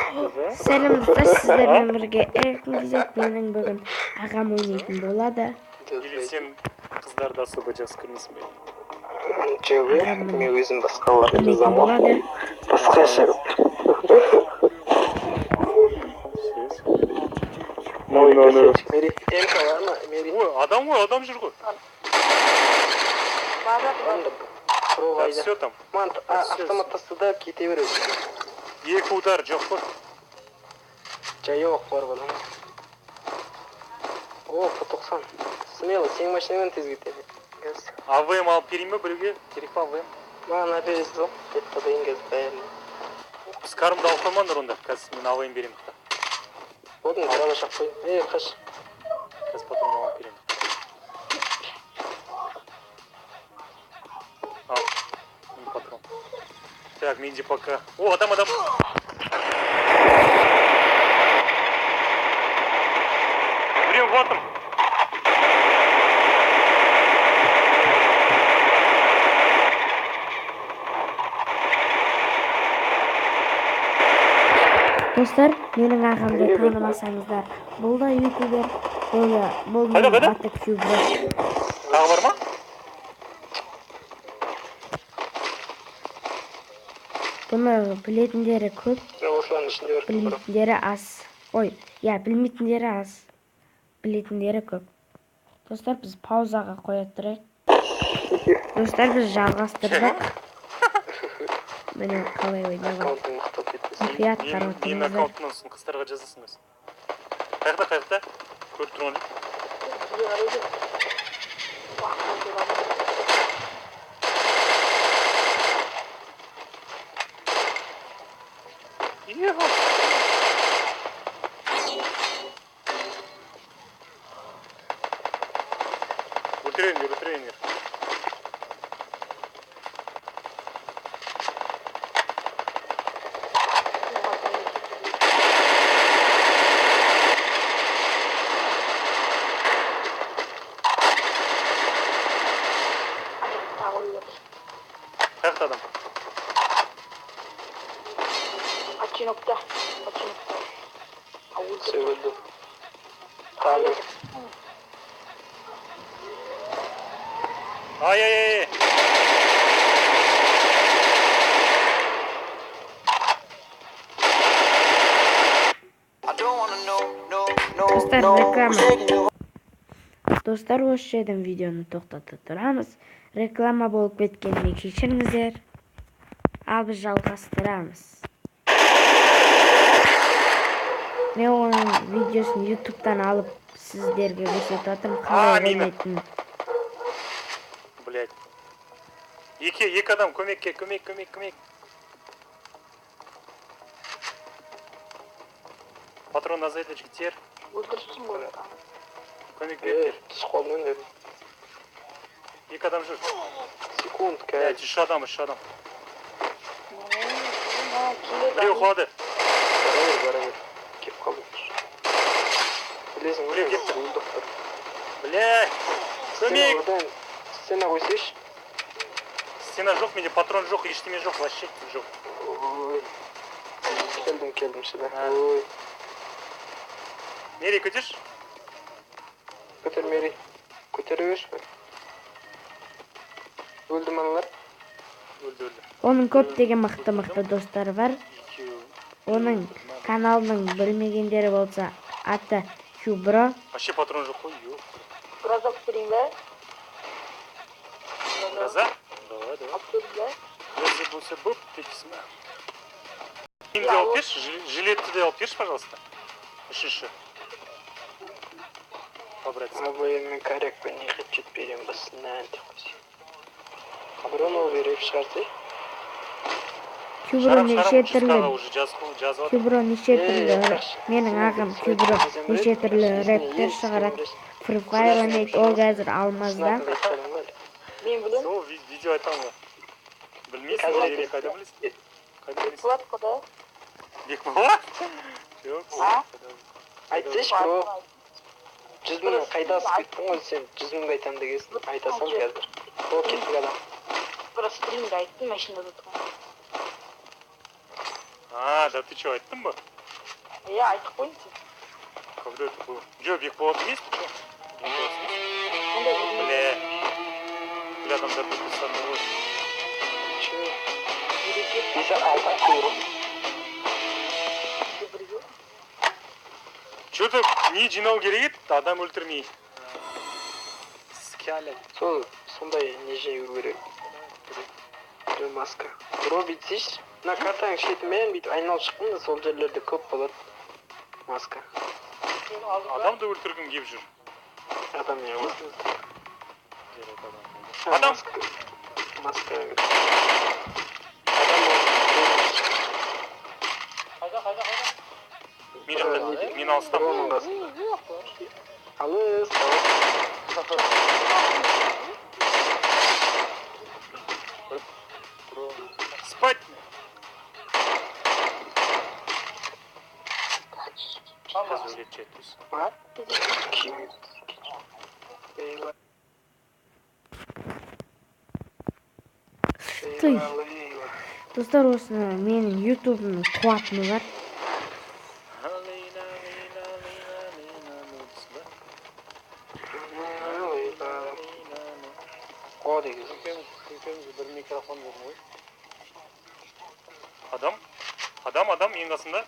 Сәлем достар, сіздермен бірге Эркин Кезет менің бүгін ағам ойнайтын болады. Или сен қыздарды особо жақсы көрмейсің бе? Ағам мен өзім басқаларды ойнайтын жазамын. болады. Басқаша. Ой, адам ғой, адам жүр ғой. Все там. Автоматтасы да кете береді. Екі удар жоқ қой. Жайық бар бұдан. О, P90. Смело, сен машинамен тез кетеді. АВМ алып берейін бе біреуге? Керек па АВМ? Маған әпересі жоқ. Кетті дейін кез бәрін. Скарымды алып қоймаңдар онда. Қазір мен АВМ беремін. Одан арaba шақ қой. Қаш. Қазір патрон алып беремін. Ал. Мен патрон. Так, менде пока. О, адам. Біреу батым. Достар, менің ағамды танымасаңыздар, бұл да ютубер, бұл менің аты Кюбро. Тағы бар ма? Бұны білетіндері көп, Осылардың ішінде бір білмейтіндері аз. Білмейтіндері аз, білетіндері көп. Достар, біз паузаға қоя тұрайық. Достар, біз жалғастырдық. Міне қалай ойнаған. аккаунтың мақтап кетпесін. Мұқият Мен қаратыңыздар. аккаунтымнан соң қыздарға жазасың өз. Қайықта? Көріп тұрған жоқ. Ультравенер. Қайықта адам. Очинокта. Сөгілді. Тағы. Ай. Достар, реклама. Достар, осы жерден видеоны тоқтата тұрамыз. Реклама болып кеткеніне кешіріңіздер. Ал біз жалғастырамыз. Мен оның видеосын ютубтан алып сіздерге көрсетіп жатырмын, қалай ойнайтынын. Блять. Екі адам көмекке. Патрон азайды жігіттер. Өлтірсің ғой. Көмек беріңдер. Түс қолмен деді. Екі адам жүр. Секунд, Блять, үш адам. Біреу құлады. Бәрі. Кеп қалды. Білесің, Біреу кетті. өлдіқтір. Блять. Көмек. Стена қойсайшы. Стена жоқ, менде патрон жоқ, ештеме жоқ, вообще жоқ. Ой. Келдім сюда. Ой. Мери, көтерші? Көтер Мери. Көтере берші. Өлді малар. Өлді. Оның көптеген мықты достары бар. Оның каналының білмегендері болса, аты Кюбро. Вообще патрон жоқ қой, жоқ. Гроза берейін бе? Гроза? Давай. Берейін бе? Гроза болса бұп, кетесің бе? Киімді алып берші, жилетті де алып берші, пожалуйста. Үшінші. Абайымен корректпен неғып жетпейден басынан текпесі. Бұрын ол беріп шығарды. Кюбро неше түрлі. Кюбро Менің ағам Кюбро неше түрлі рэптер шығарады. Free Fire ойнайды, ол қазір алмазда. Мен білем. Сол видео айтамын ба? Білмейсің, бек қайда білесің? Бекболат қода. Бекболат? Жоқ. Айтсайшы, бро. 100 мың қайда асып кеттің ғой сен? 100 мыңды айтам дегесін. Айтасам қазір. Ол кеттік адам. Бір стримде айттым, машинада тұрған. Да ты что, айттың ба? Я айтып қойыңыз. Когда это было? Джо, Бекболат есть? Ты что? Қандай Бля. Бля, адамдарды писаны ғой. Биса алты куру. бірге? Что-то не жинау керек еді, адам өлтірмей. Скалет. Сол сондай не жеу керек. Маска. Бро бүйтсейші. Мына картаның шетімен бүйтіп айналып шықтым да сол жерлерде көп болады. Маска. Адамды өлтіргім кеп жүр. Адам не болады? Адам! Маска. Мен алыстам. Алыс. Спать! Қазір өлет жетпіз. А? Ты. Достар, осы менің ютубымның қуатыны бар. О деген. Bir mikrofon var. Adam ең қасында.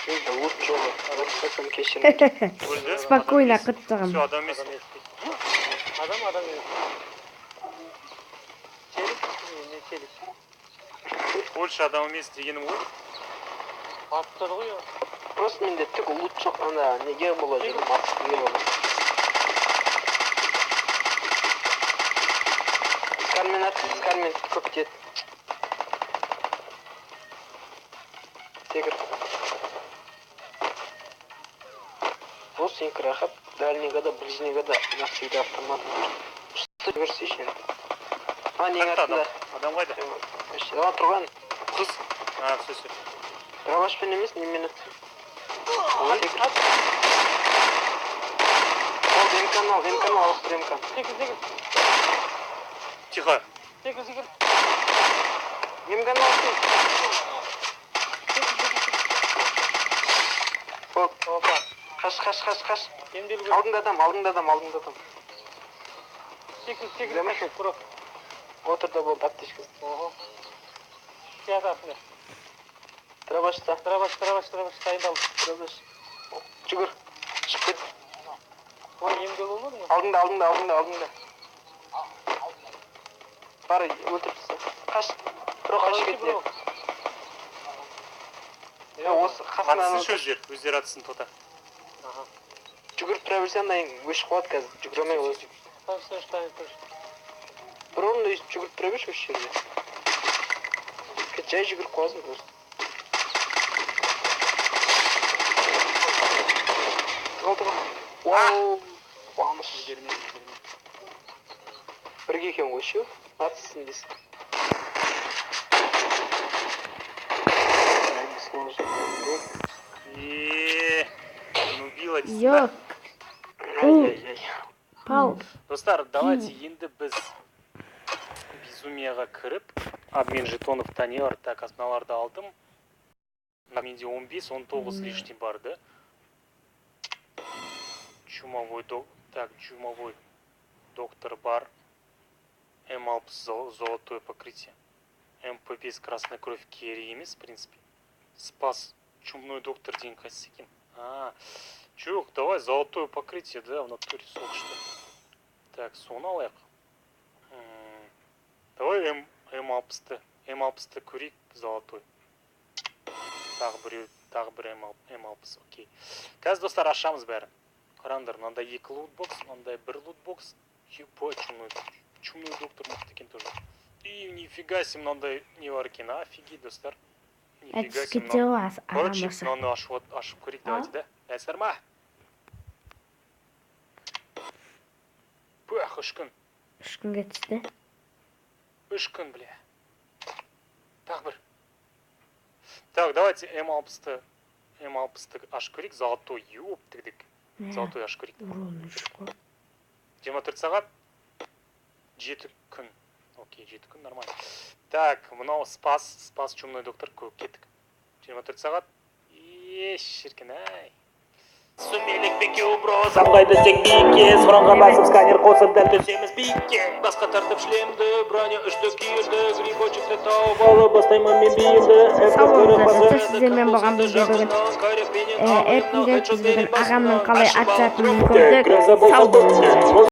Енді от жолы. Адам кешірім. Өлді. Спокойно қыттығым. Все, адам емес. Адам емес. Больше адам емес дегенім ғой. Аттыр ғой. Просто менде түк лут жоқ, ана неге болады, жүріп атыс неге болады. Скармен көп тет. Секір. Вот сенька рахат, дальнего да, ближнего да, навсегда автомат. Что ты версишь? А, не адам. Адам қайда? Ала тұрған. Қыз. А, все. Дровашпен емес, немені. Ой. Ол МК-ны ауыстыр МК. Тихо. МК-ны ауыстыр. Опа. Қаш. Алдыңда адам. Секір. Отырда болды аптешкасы. Дровашта. Дайындал. Дроваш. Жүгір. Шық кет. Емдел olur mu? Алдыңда. Бар, өлтіріпсі. Қаш. Бұры қаш кетіне. Осы қасынан... Атсын өздері атсын тота. Жүгіріп тұра берсем дайын өшіп қалады қазір. Жүгіремей олады. Точно. Бір орында өйстіп жүгіріп тұра берші өші жерде. Жай жүгіріп қаласың просто. Вау! Қуаныш. Бірге екен ғой ше. Атсын дейсің. Убила дейсің. Йок. Пау. Достар, давайте енді біз безумияға кіріп, обмен жетоновта не бар, так, мыналарды алдым. Менде 15-19 лишний бар, да? Чумовой доктор бар. М60 золотое покрытие. МП5 красная кровь керри емес, в принципе. Спас чумной доктор день косякин. Чук, давай золотое покрытие, да, в натуре сок что. Так, соны алайық. Давай М60 көрейік, золотой. Тағы бір М60, окей. Қазір достар ашамыз бәрін. Қараңдар, мынандай 2 лутбокс, мынандай 1 лутбокс. Ебать, чумной доктор мықты екен тоже. И нифига себе мынандай не бар екен, офигеть, достар. Нифига себе мынау. Короче, мынаны ашып көрейік, давайте, да? Әсір ма? Пах, 3 күн. 3 күнге түсті. 3 күн, бля. Тағы бір. Так, давайте М60 ашып көрейік, золотой, ёптыгдік. Золотой ашып көрейік. Урон 3 қой. 24 сағат 7 күн. Окей, 7 күн, нормально. Так, мынау спас чумной доктор көп кеттік. 24 сағат Шіркін ай. Сүмелік беке бро, самғайды тек биікке, сұранға басып сканер қосып дәл төсеміз биікке. Басқа тартып шлемді, броня үшті киілді, грибочекті тауып алып бастаймын мен бейімді. Сіздермен болған бізде бүгін эркинге біз бүгін ағамның қалай ат жатынын көрдік. Сау болыңыздар.